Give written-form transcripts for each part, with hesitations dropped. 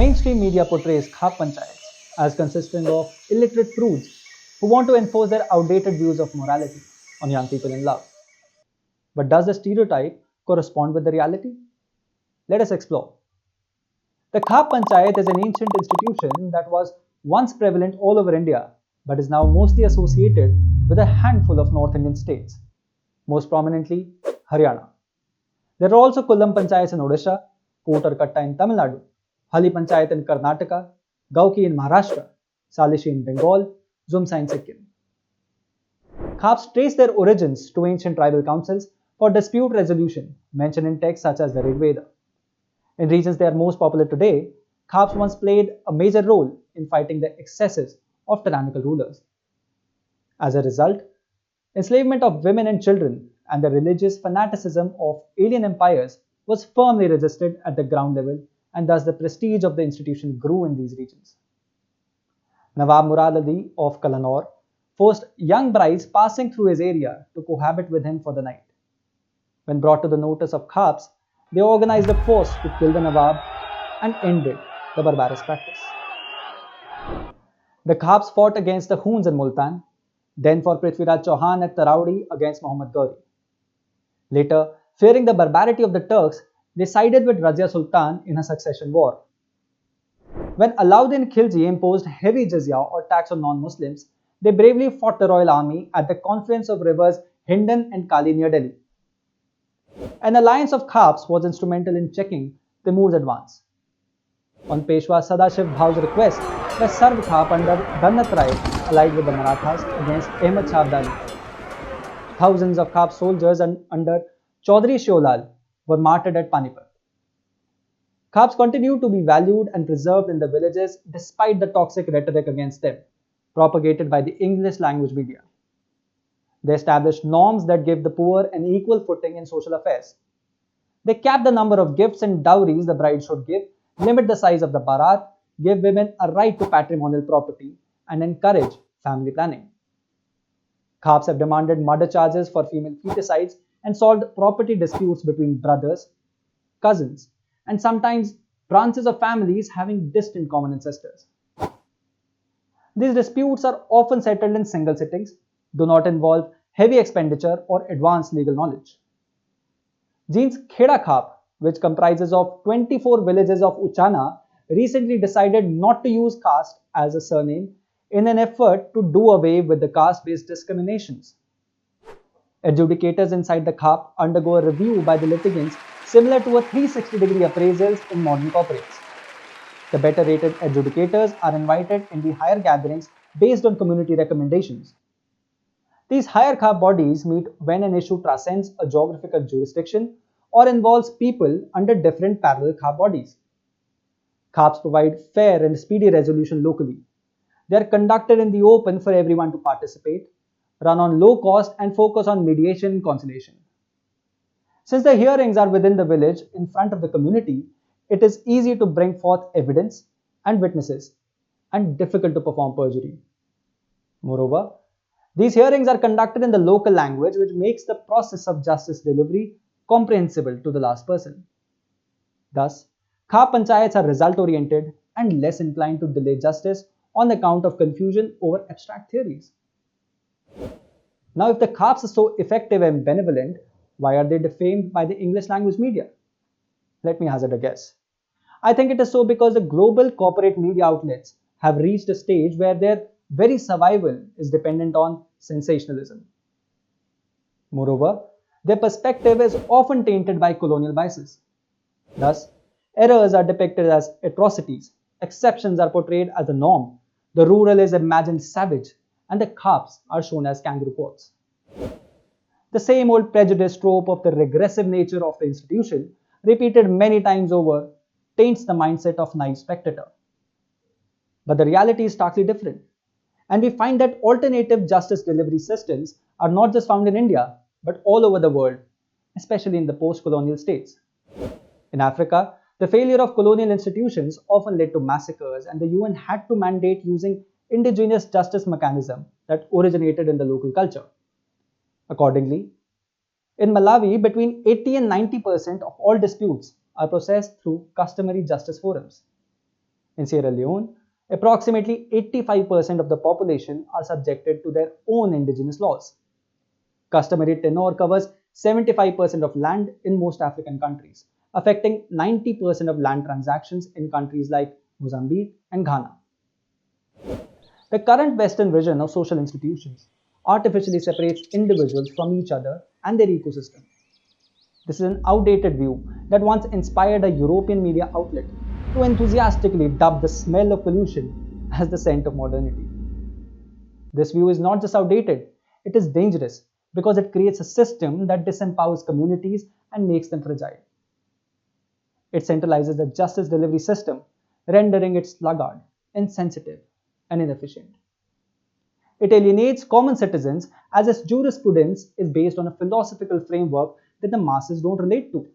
mainstream media portrays Khap Panchayats as consisting of illiterate prudes who want to enforce their outdated views of morality on young people in love. But does the stereotype correspond with the reality? Let us explore. The Khap Panchayat is an ancient institution that was once prevalent all over India but is now mostly associated with a handful of North Indian states, most prominently Haryana. There are also Kullam Panchayats in Odisha, Kotarkatta in Tamil Nadu, Hali Panchayat in Karnataka, Gauki in Maharashtra, Salishi in Bengal, Zumsa in Sikkim. Khaps trace their origins to ancient tribal councils for dispute resolution mentioned in texts such as the Rig Veda. In regions they are most popular today, Khaps once played a major role in fighting the excesses of tyrannical rulers. As a result, enslavement of women and children and the religious fanaticism of alien empires was firmly resisted at the ground level, and thus the prestige of the institution grew in these regions. Nawab Murad Ali of Kalanor forced young brides passing through his area to cohabit with him for the night. When brought to the notice of Khaps, they organized a force to kill the Nawab and ended the barbarous practice. The Khaps fought against the Huns in Multan, then for Prithviraj Chauhan at Taraudi against Muhammad Gauri. Later, fearing the barbarity of the Turks, they sided with Razia Sultan in a succession war. When Alauddin Khilji imposed heavy jizya or tax on non-Muslims, they bravely fought the royal army at the confluence of rivers Hindan and Kali near Delhi. An alliance of Khaps was instrumental in checking Timur's advance. On Peshwa Sadashiv Bhau's request, the Sarv Khap under Dhanat Rai allied with the Marathas against Ahmad Shah Abdali. Thousands of Khap soldiers under Chaudhry Shiolal were martyred at Panipat. Khaps continued to be valued and preserved in the villages despite the toxic rhetoric against them, propagated by the English language media. They established norms that give the poor an equal footing in social affairs. They capped the number of gifts and dowries the bride should give, limit the size of the barat, give women a right to patrimonial property, and encourage family planning. Khaps have demanded murder charges for female feticides and solved property disputes between brothers, cousins, and sometimes branches of families having distant common ancestors. These disputes are often settled in single sittings, do not involve heavy expenditure or advanced legal knowledge. Jean's Kheda Khap, which comprises of 24 villages of Uchana, recently decided not to use caste as a surname in an effort to do away with the caste-based discriminations. Adjudicators inside the Khap undergo a review by the litigants similar to a 360-degree appraisals in modern corporates. The better rated adjudicators are invited in the higher gatherings based on community recommendations. These higher Khap bodies meet when an issue transcends a geographical jurisdiction or involves people under different parallel Khap bodies. Khaps provide fair and speedy resolution locally. They are conducted in the open for everyone to participate, run on low cost, and focus on mediation and conciliation. Since the hearings are within the village in front of the community, it is easy to bring forth evidence and witnesses and difficult to perform perjury. Moreover, these hearings are conducted in the local language, which makes the process of justice delivery comprehensible to the last person. Thus, Khap Panchayats are result-oriented and less inclined to delay justice on account of confusion over abstract theories. Now, if the Khaps are so effective and benevolent, why are they defamed by the English language media? Let me hazard a guess. I think it is so because the global corporate media outlets have reached a stage where their very survival is dependent on sensationalism. Moreover, their perspective is often tainted by colonial biases. Thus, errors are depicted as atrocities, exceptions are portrayed as the norm, the rural is imagined savage, and the Khaps are shown as kangaroo courts. The same old prejudice trope of the regressive nature of the institution, repeated many times over, taints the mindset of naive spectator. But the reality is starkly different, and we find that alternative justice delivery systems are not just found in India, but all over the world, especially in the post-colonial states. In Africa, the failure of colonial institutions often led to massacres, and the UN had to mandate using indigenous justice mechanism that originated in the local culture. Accordingly, in Malawi, between 80 and 90% of all disputes are processed through customary justice forums. In Sierra Leone, approximately 85% of the population are subjected to their own indigenous laws. Customary tenure covers 75% of land in most African countries, affecting 90% of land transactions in countries like Mozambique and Ghana. The current Western vision of social institutions artificially separates individuals from each other and their ecosystem. This is an outdated view that once inspired a European media outlet to enthusiastically dub the smell of pollution as the scent of modernity. This view is not just outdated, it is dangerous because it creates a system that disempowers communities and makes them fragile. It centralizes the justice delivery system, rendering it sluggard, insensitive, and inefficient. It alienates common citizens as its jurisprudence is based on a philosophical framework that the masses don't relate to,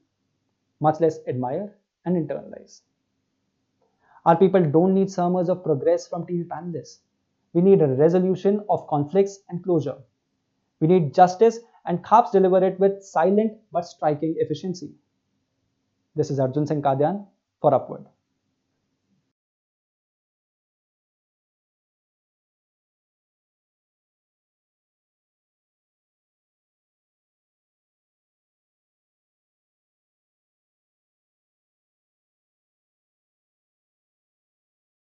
much less admire and internalize. Our people don't need sermons of progress from TV panelists. We need a resolution of conflicts and closure. We need justice, and Khaps deliver it with silent but striking efficiency. This is Arjun Singh Kadian for Upward.